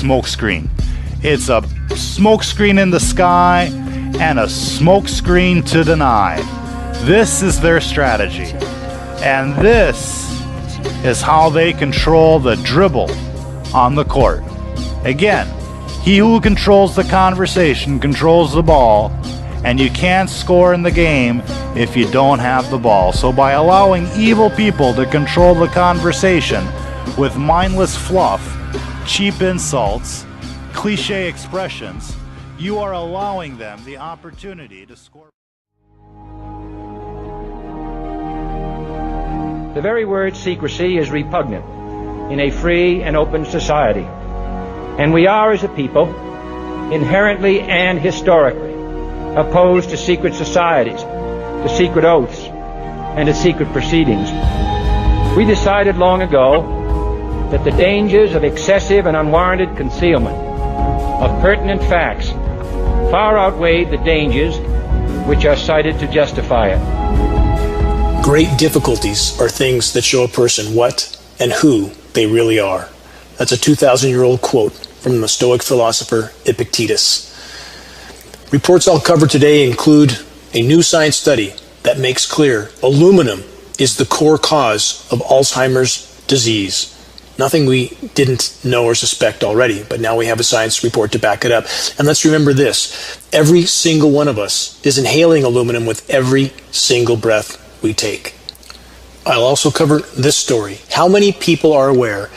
smokescreen. It's a smokescreen in the sky and a smokescreen to deny. This is their strategy. And this is how they control the dribble on the court. Again, he who controls the conversation controls the ball, and you can't score in the game if you don't have the ball. So by allowing evil people to control the conversation with mindless fluff, cheap insults, cliche expressions, you are allowing them the opportunity to score. The very word secrecy is repugnant in a free and open society. And we are, as a people, inherently and historically opposed to secret societies, to secret oaths, and to secret proceedings. We decided long ago that the dangers of excessive and unwarranted concealment of pertinent facts far outweighed the dangers which are cited to justify it. Great difficulties are things that show a person what and who they really are. That's a 2,000-year-old quote from the Stoic philosopher Epictetus. Reports I'll cover today include a new science study that makes clear aluminum is the core cause of Alzheimer's disease. Nothing we didn't know or suspect already, but now we have a science report to back it up. And let's remember this: every single one of us is inhaling aluminum with every single breath we take. I'll also cover this story. How many people are aware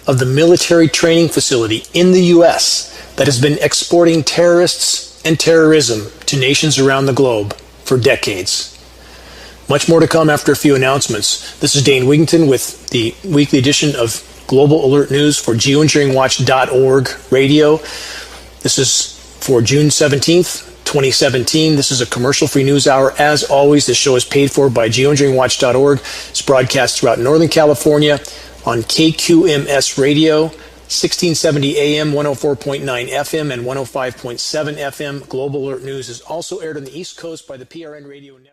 of the military training facility in the U.S. that has been exporting terrorists and terrorism to nations around the globe for decades? Much more to come after a few announcements. This is Dane Wigington with the weekly edition of Global Alert News for geoengineeringwatch.org radio. This is for June 17th, 2017. This is a commercial-free news hour. As always, this show is paid for by geoengineeringwatch.org. It's broadcast throughout Northern California on KQMS radio, 1670 AM, 104.9 FM, and 105.7 FM. Global Alert News is also aired on the East Coast by the PRN Radio Network.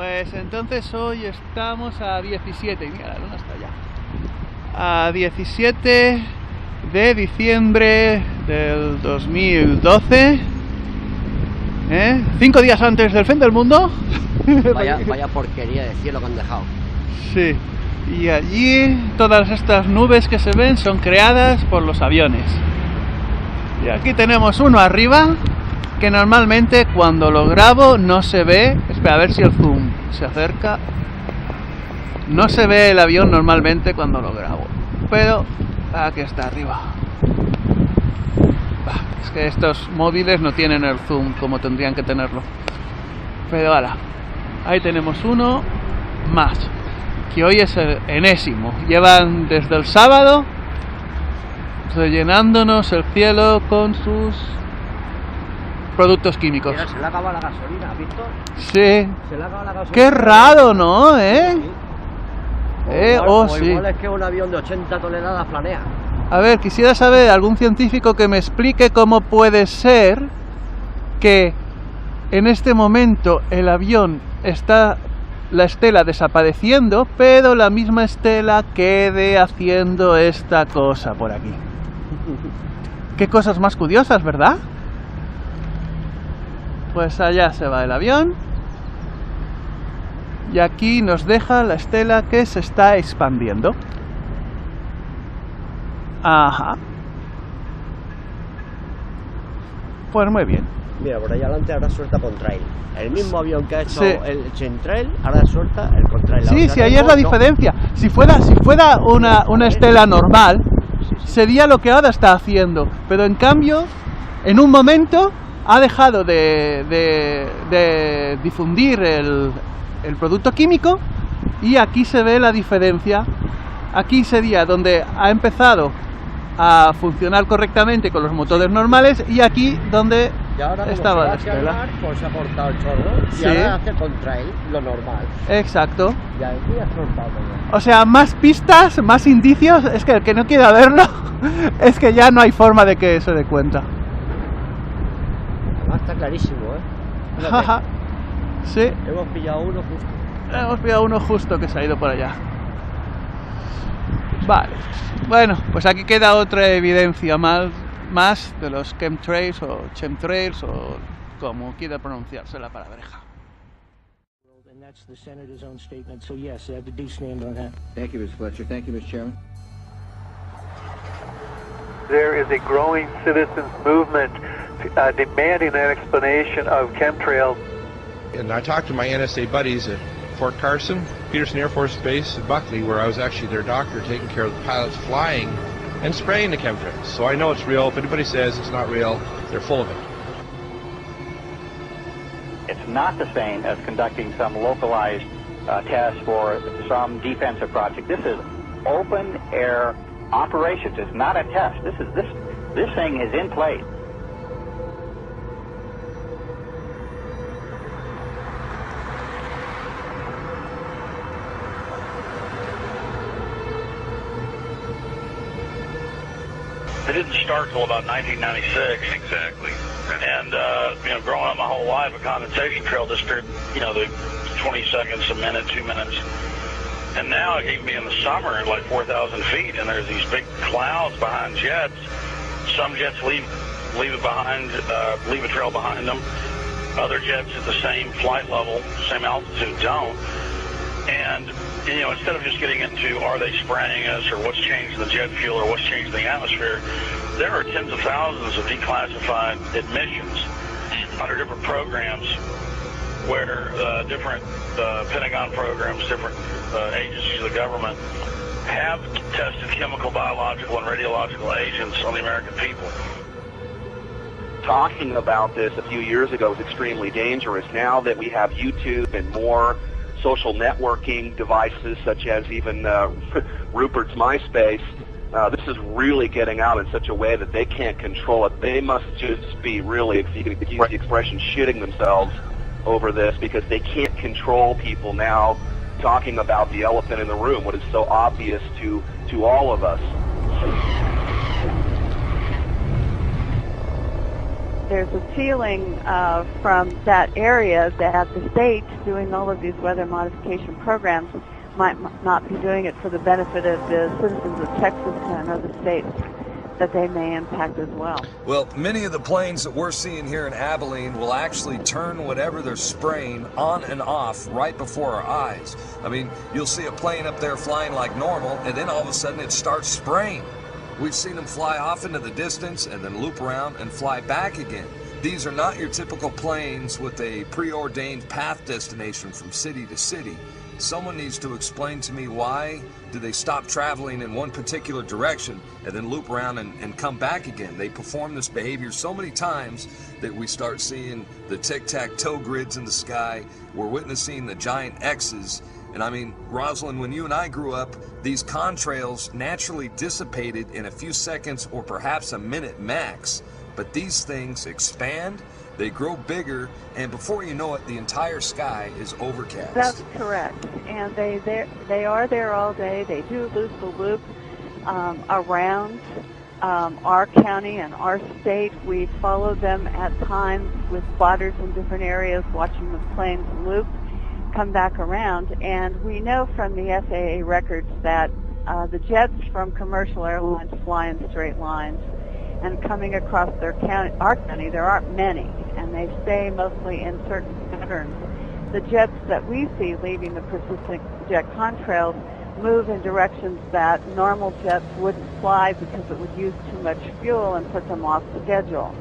Pues entonces hoy estamos a 17, y mira, la luna está allá. A 17 de diciembre del 2012, 5 días antes del fin del mundo. Vaya porquería de cielo que han dejado. Sí, y allí todas estas nubes que se ven son creadas por los aviones. Y aquí tenemos uno arriba, que normalmente cuando lo grabo no se ve. Espera, a ver si el zoom se acerca. No se ve el avión normalmente cuando lo grabo, pero aquí está arriba. Es que estos móviles no tienen el zoom como tendrían que tenerlo. Pero ahora, ahí tenemos uno más, que hoy es el enésimo. Llevan desde el sábado rellenándonos el cielo con sus productos químicos. Mira, se le acaba la gasolina, ¿has visto? Sí. Se le acaba la gasolina. Qué raro, ¿no? Sí. Igual es que un avión de 80 toneladas planea. A ver, quisiera saber algún científico que me explique cómo puede ser que en este momento el avión está, la estela desapareciendo, pero la misma estela quede haciendo esta cosa por aquí. Qué cosas más curiosas, ¿verdad? Pues allá se va el avión y aquí nos deja la estela que se está expandiendo. Ajá. Pues muy bien. Mira, por ahí adelante ahora suelta contrail. El mismo avión que ha hecho Sí. el chemtrail, ahora suelta el contrail. Sí, sí, ahí es la diferencia. Si fuera una estela normal, sería lo que ahora está haciendo. Pero en cambio, en un momento ha dejado de difundir el producto químico y aquí se ve la diferencia. Aquí sería donde ha empezado a funcionar correctamente con los motores normales y aquí donde estaba la estela. Pues se ha cortado el chorro y Sí. ahora hace contrail, lo normal. Exacto. Y aquí ha soltado todo. O sea, más pistas, más indicios. Es que el que no quiera verlo, es que ya no hay forma de que se dé cuenta. Además está clarísimo, Fíjate, Jaja. Sí, hemos pillado uno justo. hemos pillado uno justo que se ha ido por allá. Vale. Bueno, pues aquí queda otra evidencia más de los chemtrails o como quiera pronunciarse la palabreja. And that's the senator's own statement. So yes, I do stand on that. Thank you, Mr. Fletcher. Thank you, Mr. Chairman. There is a growing citizens movement demanding an explanation of chemtrails. And I talked to my NSA buddies at Fort Carson, Peterson Air Force Base, and Buckley, where I was actually their doctor taking care of the pilots flying and spraying the chemtrails. So I know it's real. If anybody says it's not real, they're full of it. It's not the same as conducting some localized test for some defensive project. This is open air operations. It's not a test. This thing is in place. It didn't start until about 1996. Exactly. And, growing up my whole life, a condensation trail disappeared, the 20 seconds, a minute, 2 minutes. And now it can be in the summer at like 4,000 feet, and there's these big clouds behind jets. Some jets leave it behind, leave a trail behind them. Other jets at the same flight level, same altitude don't. And, instead of just getting into are they spraying us or what's changed in the jet fuel or what's changed in the atmosphere, there are tens of thousands of declassified admissions under different programs where different Pentagon programs, different agencies of the government have tested chemical, biological, and radiological agents on the American people. Talking about this a few years ago was extremely dangerous. Now that we have YouTube and more social networking devices, such as even Rupert's MySpace, this is really getting out in such a way that they can't control it. They must just be really, if you can use the expression, shitting themselves over this, because they can't control people now talking about the elephant in the room, what is so obvious to all of us. there's a feeling from that area that the state doing all of these weather modification programs might not be doing it for the benefit of the citizens of Texas and other states that they may impact as well. Well, many of the planes that we're seeing here in Abilene will actually turn whatever they're spraying on and off right before our eyes. I mean, you'll see a plane up there flying like normal, and then all of a sudden it starts spraying. We've seen them fly off into the distance and then loop around and fly back again. These are not your typical planes with a preordained path destination from city to city. Someone needs to explain to me why do they stop traveling in one particular direction and then loop around and come back again. They perform this behavior so many times that we start seeing the tic-tac-toe grids in the sky. We're witnessing the giant X's. And I mean, Rosalind, when you and I grew up, these contrails naturally dissipated in a few seconds or perhaps a minute max. But these things expand, they grow bigger, and before you know it, the entire sky is overcast. That's correct. And they are there all day. They do loop the loop around our county and our state. We follow them at times with spotters in different areas, watching the planes loop, come back around. And we know from the FAA records that the jets from commercial airlines fly in straight lines. And coming across our county, there aren't many, and they stay mostly in certain patterns. The jets that we see leaving the persistent jet contrails move in directions that normal jets wouldn't fly because it would use too much fuel and put them off schedule.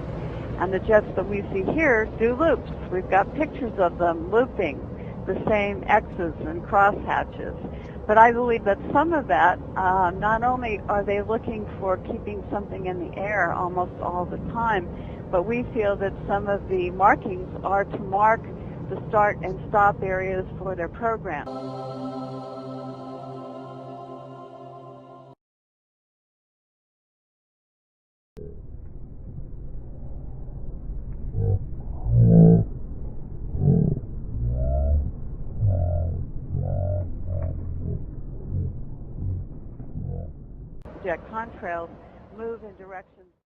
And the jets that we see here do loops. We've got pictures of them looping the same X's and crosshatches. But I believe that some of that, not only are they looking for keeping something in the air almost all the time, but we feel that some of the markings are to mark the start and stop areas for their program. Jet contrails move in directions